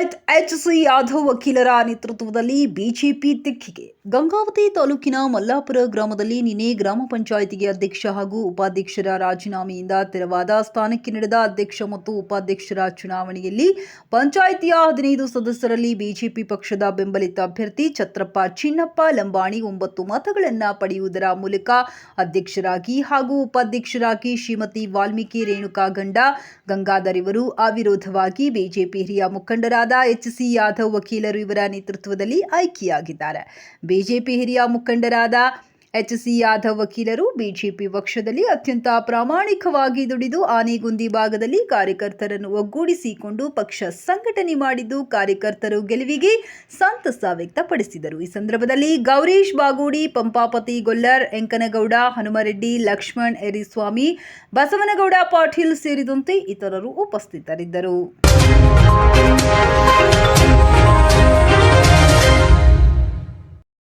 ಪಂಚಾಯತ್ ಎಚ್.ಸಿ. ಯಾದವ್ ವಕೀಲರ ನೇತೃತ್ವದಲ್ಲಿ ಬಿಜೆಪಿ ತೆಕ್ಕೆಗೆ. ಗಂಗಾವತಿ ತಾಲೂಕಿನ ಮಲ್ಲಾಪುರ ಗ್ರಾಮದಲ್ಲಿ ನಿನ್ನೆ ಗ್ರಾಮ ಪಂಚಾಯಿತಿಗೆ ಅಧ್ಯಕ್ಷ ಹಾಗೂ ಉಪಾಧ್ಯಕ್ಷರ ರಾಜೀನಾಮೆಯಿಂದ ತೆರವಾದ ಸ್ಥಾನಕ್ಕೆ ನಡೆದ ಅಧ್ಯಕ್ಷ ಮತ್ತು ಉಪಾಧ್ಯಕ್ಷರ ಚುನಾವಣೆಯಲ್ಲಿ ಪಂಚಾಯಿತಿಯ 15 ಸದಸ್ಯರಲ್ಲಿ ಬಿಜೆಪಿ ಪಕ್ಷದ ಬೆಂಬಲಿತ ಅಭ್ಯರ್ಥಿ ಛತ್ರಪ್ಪ ಚಿನ್ನಪ್ಪ ಲಂಬಾಣಿ 9 ಮತಗಳನ್ನು ಪಡೆಯುವುದರ ಮೂಲಕ ಅಧ್ಯಕ್ಷರಾಗಿ ಹಾಗೂ ಉಪಾಧ್ಯಕ್ಷರಾಗಿ ಶ್ರೀಮತಿ ವಾಲ್ಮೀಕಿ ರೇಣುಕಾ ಗಂಗಾಧರ್ ಇವರು ಅವಿರೋಧವಾಗಿ ಬಿಜೆಪಿ ಹಿರಿಯ ಮುಖಂಡರಾದ ಎಚ್.ಸಿ. ಯಾದವ್ ವಕೀಲರು ಇವರ ನೇತೃತ್ವದಲ್ಲಿ ಆಯ್ಕೆಯಾಗಿದ್ದಾರೆ. ಬಿಜೆಪಿ ಹಿರಿಯ ಮುಖಂಡರಾದ ಎಚ್.ಸಿ. ಯಾದವ್ ವಕೀಲರು ಬಿಜೆಪಿ ಪಕ್ಷದಲ್ಲಿ ಅತ್ಯಂತ ಪ್ರಾಮಾಣಿಕವಾಗಿ ದುಡಿದು ಆನೆಗುಂದಿ ಭಾಗದಲ್ಲಿ ಕಾರ್ಯಕರ್ತರನ್ನು ಒಗ್ಗೂಡಿಸಿಕೊಂಡು ಪಕ್ಷ ಸಂಘಟನೆ ಮಾಡಿದ್ದು ಕಾರ್ಯಕರ್ತರು ಗೆಲುವಿಗೆ ಸಂತಸ ವ್ಯಕ್ತಪಡಿಸಿದರು. ಈ ಸಂದರ್ಭದಲ್ಲಿ ಗೌರೀಶ್ ಬಾಗೂಡಿ, ಪಂಪಾಪತಿ ಗೊಲ್ಲರ್, ಎಂಕನಗೌಡ, ಹನುಮರೆಡ್ಡಿ, ಲಕ್ಷ್ಮಣ್ ಎರಿಸ್ವಾಮಿ, ಬಸವನಗೌಡ ಪಾಟೀಲ್ ಸೇರಿದಂತೆ ಇತರರು ಉಪಸ್ಥಿತರಿದ್ದರು.